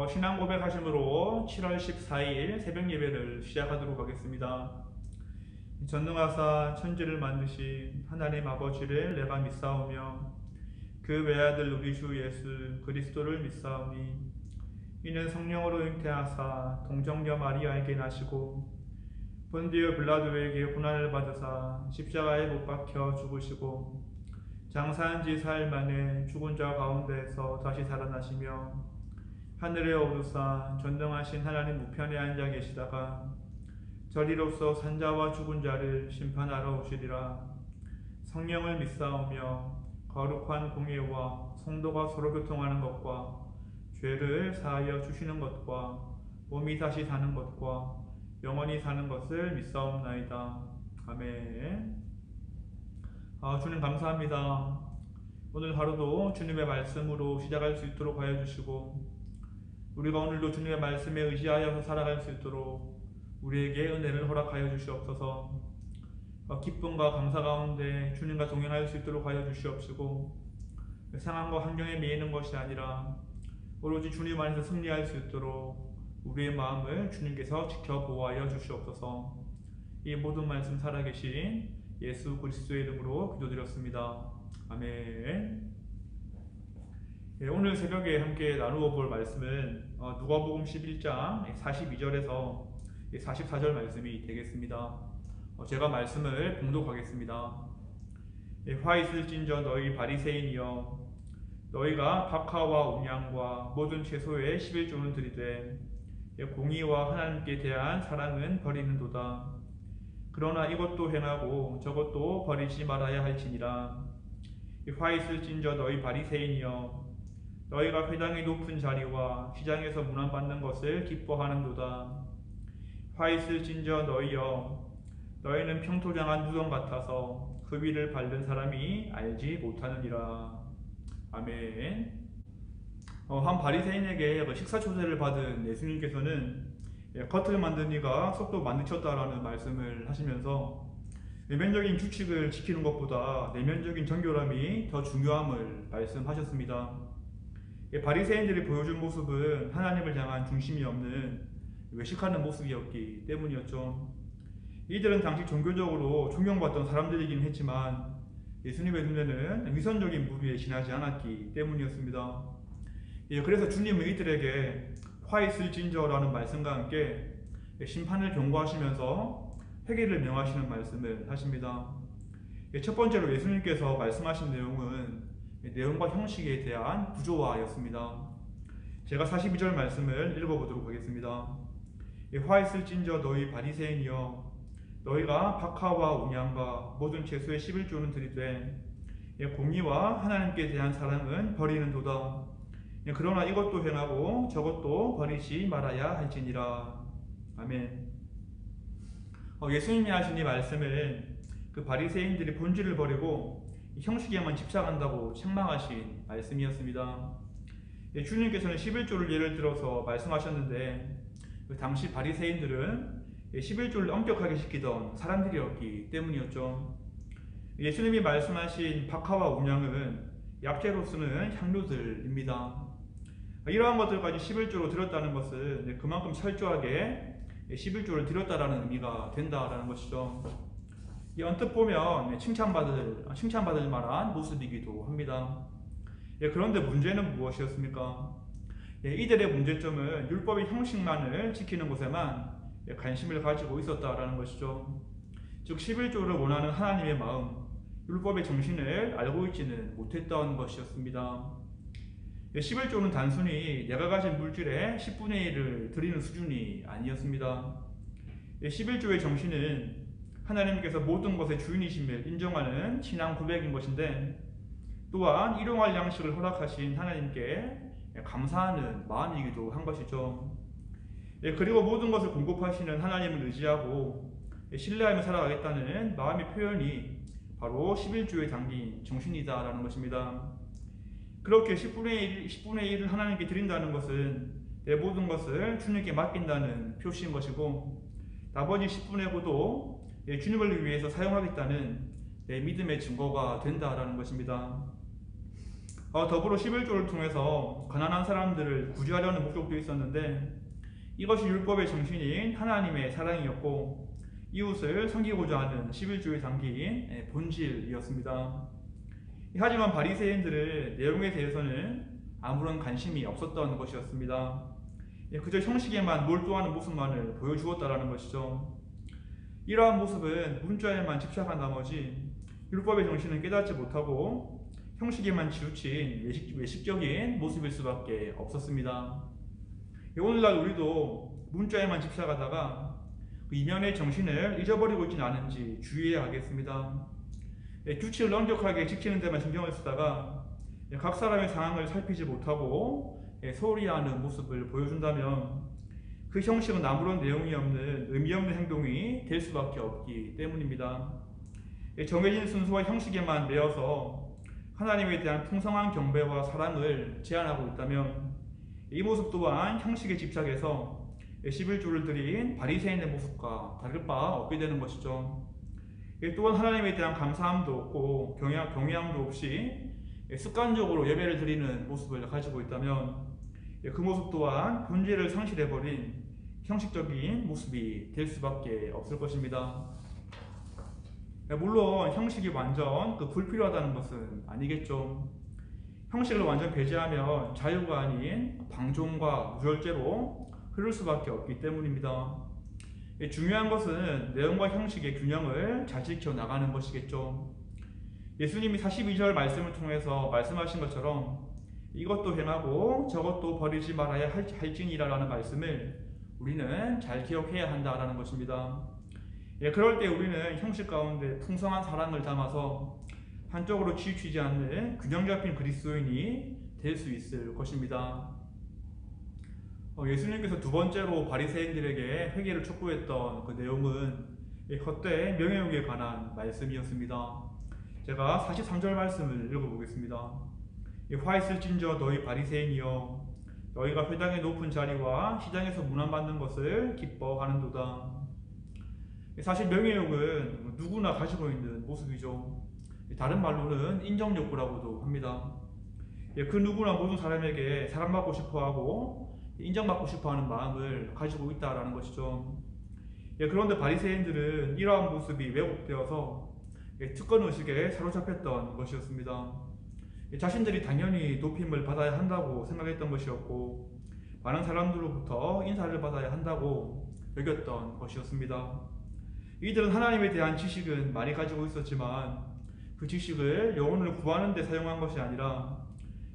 신앙 고백하심으로 7월 14일 새벽 예배를 시작하도록 하겠습니다. 전능하사 천지를 만드신 하나님 아버지를 내가 믿사오며 그 외아들 우리 주 예수 그리스도를 믿사오니 이는 성령으로 잉태하사 동정녀 마리아에게 나시고 본디오 빌라도에게 고난을 받으사 십자가에 못 박혀 죽으시고 장사한 지 사흘 만에 죽은 자 가운데에서 다시 살아나시며 하늘에 오르사 전능하신 하나님 우편에 앉아 계시다가 저리로서 산자와 죽은 자를 심판하러 오시리라. 성령을 믿사오며 거룩한 공예와 성도가 서로 교통하는 것과 죄를 사하여 주시는 것과 몸이 다시 사는 것과 영원히 사는 것을 믿사옵나이다. 아멘. 주님 감사합니다. 오늘 하루도 주님의 말씀으로 시작할 수 있도록 하여 주시고 우리가 오늘도 주님의 말씀에 의지하여서 살아갈 수 있도록 우리에게 은혜를 허락하여 주시옵소서. 기쁨과 감사 가운데 주님과 동행할 수 있도록 하여 주시옵시고 상황과 환경에 매이는 것이 아니라 오로지 주님 안에서 승리할 수 있도록 우리의 마음을 주님께서 지켜보호하여 주시옵소서. 이 모든 말씀 살아계신 예수 그리스도의 이름으로 기도드렸습니다. 아멘. 오늘 새벽에 함께 나누어 볼 말씀은 누가복음 11장 42절에서 44절 말씀이 되겠습니다. 제가 말씀을 봉독하겠습니다. 화 있을진저 너희 바리새인이여 너희가 박하와 온양과 모든 채소의 11조는 들이되 공의와 하나님께 대한 사랑은 버리는도다. 그러나 이것도 행하고 저것도 버리지 말아야 할지니라. 화 있을진저 너희 바리새인이여 너희가 회당의 높은 자리와 시장에서 문안받는 것을 기뻐하는도다. 화 있을진저 너희여 너희는 평토장한 무덤 같아서 그 위를 밟는 사람이 알지 못하느니라. 아멘. 한 바리새인에게 식사 초대를 받은 예수님께서는 겉을 만든 이가 속도 만드셨다라는 말씀을 하시면서 외면적인 규칙을 지키는 것보다 내면적인 정결함이 더 중요함을 말씀하셨습니다. 바리새인들이 보여준 모습은 하나님을 향한 중심이 없는 외식하는 모습이었기 때문이었죠. 이들은 당시 종교적으로 존경받던 사람들이긴 했지만 예수님의 눈에는 위선적인 부류에 지나지 않았기 때문이었습니다. 그래서 주님은 이들에게 화 있을진저라는 말씀과 함께 심판을 경고하시면서 회개를 명하시는 말씀을 하십니다. 첫 번째로 예수님께서 말씀하신 내용은 내용과 형식에 대한 구조화였습니다. 제가 42절 말씀을 읽어보도록 하겠습니다. 화 있을진저 너희 바리새인이여 너희가 박하와 온양과 모든 채소의 11조는 들이되 공의와 하나님께 대한 사랑은 버리는도다. 그러나 이것도 행하고 저것도 버리지 말아야 할지니라. 아멘. 예수님이 하신 이 말씀은 그 바리새인들이 본질을 버리고 형식에만 집착한다고 책망하신 말씀이었습니다. 주님께서는 11조를 예를 들어서 말씀하셨는데 그 당시 바리새인들은 11조를 엄격하게 지키던 사람들이었기 때문이었죠. 예수님이 말씀하신 박하와 온양은 약재로 쓰는 향료들입니다. 이러한 것들까지 11조로 드렸다는 것은 그만큼 철저하게 11조를 드렸다라는 의미가 된다라는 것이죠. 언뜻 보면 칭찬받을 만한 모습이기도 합니다. 그런데 문제는 무엇이었습니까? 이들의 문제점은 율법의 형식만을 지키는 것에만 관심을 가지고 있었다라는 것이죠. 즉 11조를 원하는 하나님의 마음, 율법의 정신을 알고 있지는 못했던 것이었습니다. 11조는 단순히 내가 가진 물질의 10분의 1을 드리는 수준이 아니었습니다. 11조의 정신은 하나님께서 모든 것의 주인이심을 인정하는 신앙 고백인 것인데 또한 일용할 양식을 허락하신 하나님께 감사하는 마음이기도 한 것이죠. 그리고 모든 것을 공급하시는 하나님을 의지하고 신뢰하며 살아가겠다는 마음의 표현이 바로 11조에 담긴 정신이다라는 것입니다. 그렇게 10분의 1을 하나님께 드린다는 것은 내 모든 것을 주님께 맡긴다는 표시인 것이고 나머지 10분의 9도 주님을 위해서 사용하겠다는 내 믿음의 증거가 된다라는 것입니다. 더불어 11조를 통해서 가난한 사람들을 구제하려는 목적도 있었는데 이것이 율법의 정신인 하나님의 사랑이었고 이웃을 섬기고자 하는 11조의 담긴 본질이었습니다. 하지만 바리새인들의 내용에 대해서는 아무런 관심이 없었던 것이었습니다. 그저 형식에만 몰두하는 모습만을 보여주었다라는 것이죠. 이러한 모습은 문자에만 집착한 나머지 율법의 정신은 깨닫지 못하고 형식에만 치우친 외식적인 모습일 수밖에 없었습니다. 오늘날 우리도 문자에만 집착하다가 그 이면의 정신을 잊어버리고 있지는 않은지 주의해야 하겠습니다. 규칙을 엄격하게 지키는 데만 신경을 쓰다가 각 사람의 상황을 살피지 못하고 소홀히 하는 모습을 보여준다면 그 형식은 아무런 내용이 없는 의미 없는 행동이 될 수밖에 없기 때문입니다. 정해진 순서와 형식에만 매여서 하나님에 대한 풍성한 경배와 사랑을 제한하고 있다면 이 모습 또한 형식에 집착해서 11조를 드린 바리새인의 모습과 다를 바 없게 되는 것이죠. 또한 하나님에 대한 감사함도 없고 경외함도 없이 습관적으로 예배를 드리는 모습을 가지고 있다면 그 모습 또한 본질을 상실해버린 형식적인 모습이 될 수밖에 없을 것입니다. 물론 형식이 완전 불필요하다는 것은 아니겠죠. 형식을 완전 배제하면 자유가 아닌 방종과 무절제로 흐를 수밖에 없기 때문입니다. 중요한 것은 내용과 형식의 균형을 잘 지켜나가는 것이겠죠. 예수님이 42절 말씀을 통해서 말씀하신 것처럼 이것도 행하고 저것도 버리지 말아야 할지니라라는 말씀을 우리는 잘 기억해야 한다라는 것입니다. 그럴 때 우리는 형식 가운데 풍성한 사랑을 담아서 한쪽으로 치우치지 않는 균형 잡힌 그리스도인이 될 수 있을 것입니다. 예수님께서 두 번째로 바리새인들에게 회개를 촉구했던 그 내용은 헛되이 명예욕에 관한 말씀이었습니다. 제가 43절 말씀을 읽어보겠습니다. 화 있을진저 너희 바리새인이여 너희가 회당의 높은 자리와 시장에서 문안받는 것을 기뻐하는도다. 사실 명예욕은 누구나 가지고 있는 모습이죠. 다른 말로는 인정욕구라고도 합니다. 그 누구나 모든 사람에게 사랑받고 싶어하고 인정받고 싶어하는 마음을 가지고 있다라는 것이죠. 그런데 바리새인들은 이러한 모습이 왜곡되어서 특권의식에 사로잡혔던 것이었습니다. 자신들이 당연히 높임을 받아야 한다고 생각했던 것이었고 많은 사람들로부터 인사를 받아야 한다고 여겼던 것이었습니다. 이들은 하나님에 대한 지식은 많이 가지고 있었지만 그 지식을 영혼을 구하는 데 사용한 것이 아니라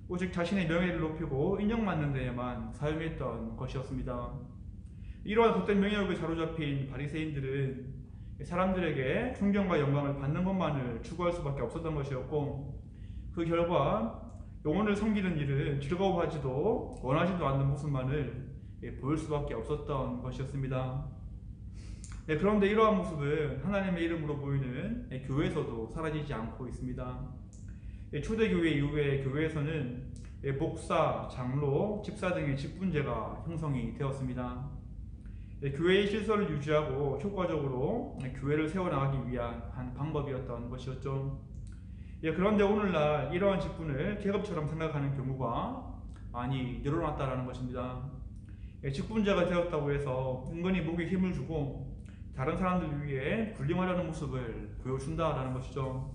오직 자신의 명예를 높이고 인정받는 데에만 사용했던 것이었습니다. 이러한 헛된 명예욕에 사로잡힌 바리새인들은 사람들에게 존경과 영광을 받는 것만을 추구할 수밖에 없었던 것이었고 그 결과 영혼을 섬기는 일은 즐거워하지도 원하지도 않는 모습만을 보일 수밖에 없었던 것이었습니다. 그런데 이러한 모습은 하나님의 이름으로 보이는 교회에서도 사라지지 않고 있습니다. 초대교회 이후에 교회에서는 목사, 장로, 집사 등의 직분제가 형성이 되었습니다. 교회의 질서를 유지하고 효과적으로 교회를 세워나가기 위한 한 방법이었던 것이었죠. 그런데 오늘날 이러한 직분을 계급처럼 생각하는 경우가 많이 늘어났다는 것입니다. 직분제가 되었다고 해서 은근히 목에 힘을 주고 다른 사람들 위해 군림하려는 모습을 보여준다라는 것이죠.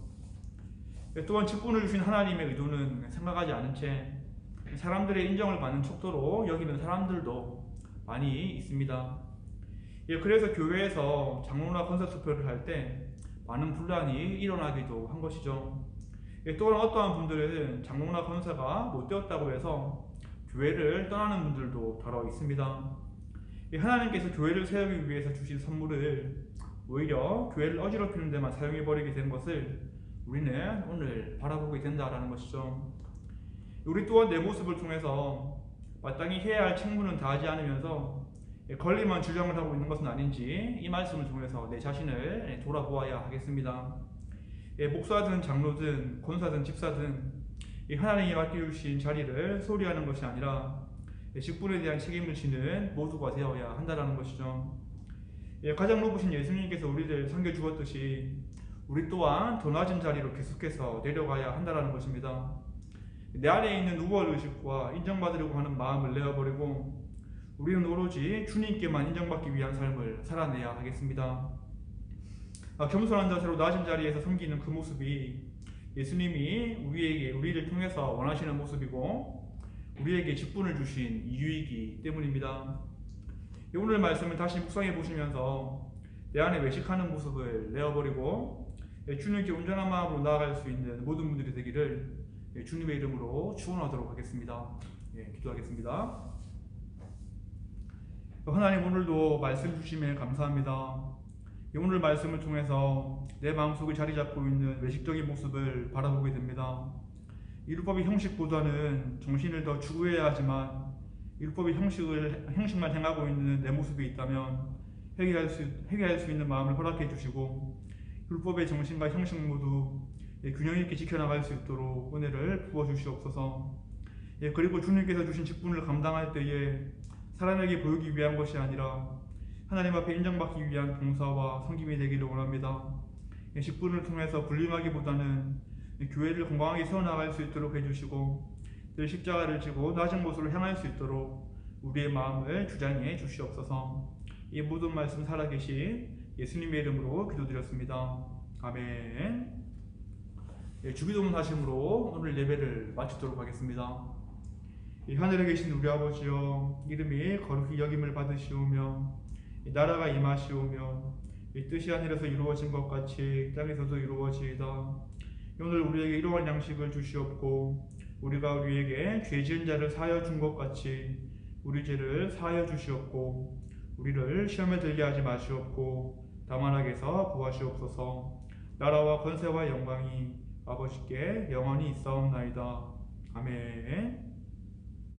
또한 직분을 주신 하나님의 의도는 생각하지 않은 채 사람들의 인정을 받는 척도로 여기는 사람들도 많이 있습니다. 그래서 교회에서 장로나 권사 투표를 할 때 많은 분란이 일어나기도 한 것이죠. 또한 어떠한 분들은 장로나 권사가 못 되었다고 해서 교회를 떠나는 분들도 더러 있습니다. 하나님께서 교회를 세우기 위해서 주신 선물을 오히려 교회를 어지럽히는 데만 사용해버리게 된 것을 우리는 오늘 바라보게 된다는 것이죠. 우리 또한 내 모습을 통해서 마땅히 해야 할 책무는 다하지 않으면서 권리만 주장을 하고 있는 것은 아닌지 이 말씀을 통해서 내 자신을 돌아보아야 하겠습니다. 목사든 장로든 권사든 집사든 하나님이 맡겨주신 자리를 소홀히 하는 것이 아니라 직분에 대한 책임을 지는 모두가 되어야 한다는 것이죠. 가장 높으신 예수님께서 우리를 섬겨주었듯이 우리 또한 더 낮은 자리로 계속해서 내려가야 한다는 것입니다. 내 안에 있는 우월 의식과 인정받으려고 하는 마음을 내어버리고 우리는 오로지 주님께만 인정받기 위한 삶을 살아내야 하겠습니다. 겸손한 자세로 낮은 자리에서 섬기는 그 모습이 예수님이 우리를 통해서 원하시는 모습이고 우리에게 직분을 주신 이유이기 때문입니다. 오늘 말씀을 다시 묵상해 보시면서 내 안에 외식하는 모습을 내어버리고 주님께 온전한 마음으로 나아갈 수 있는 모든 분들이 되기를 주님의 이름으로 축원하도록 하겠습니다. 기도하겠습니다. 하나님, 오늘도 말씀 주심에 감사합니다. 오늘 말씀을 통해서 내 마음속에 자리 잡고 있는 외식적인 모습을 바라보게 됩니다. 율법의 형식보다는 정신을 더 추구해야 하지만 율법의 형식만 행하고 있는 내 모습이 있다면 회개할 수 있는 마음을 허락해 주시고 율법의 정신과 형식 모두 균형 있게 지켜나갈 수 있도록 은혜를 부어 주시옵소서. 그리고 주님께서 주신 직분을 감당할 때에 사람에게 보이기 위한 것이 아니라 하나님 앞에 인정받기 위한 봉사와 섬김이 되기를 원합니다. 직분을 통해서 불림하기보다는 교회를 건강하게 세워나갈 수 있도록 해주시고 늘 십자가를 지고 낮은 곳으로 향할 수 있도록 우리의 마음을 주장해 주시옵소서. 이 모든 말씀 살아계신 예수님의 이름으로 기도드렸습니다. 아멘. 주기도문 하심으로 오늘 예배를 마치도록 하겠습니다. 하늘에 계신 우리 아버지여, 이름이 거룩히 여김을 받으시오며 나라가 임하시오며 뜻이 하늘에서 이루어진 것 같이 땅에서도 이루어지이다. 오늘 우리에게 일용할 양식을 주시옵고 우리가 우리에게 죄 지은 자를 사하여 준 것 같이 우리 죄를 사하여 주시옵고 우리를 시험에 들게 하지 마시옵고 다만 악에서 구하시옵소서. 나라와 권세와 영광이 아버지께 영원히 있사옵나이다. 아멘.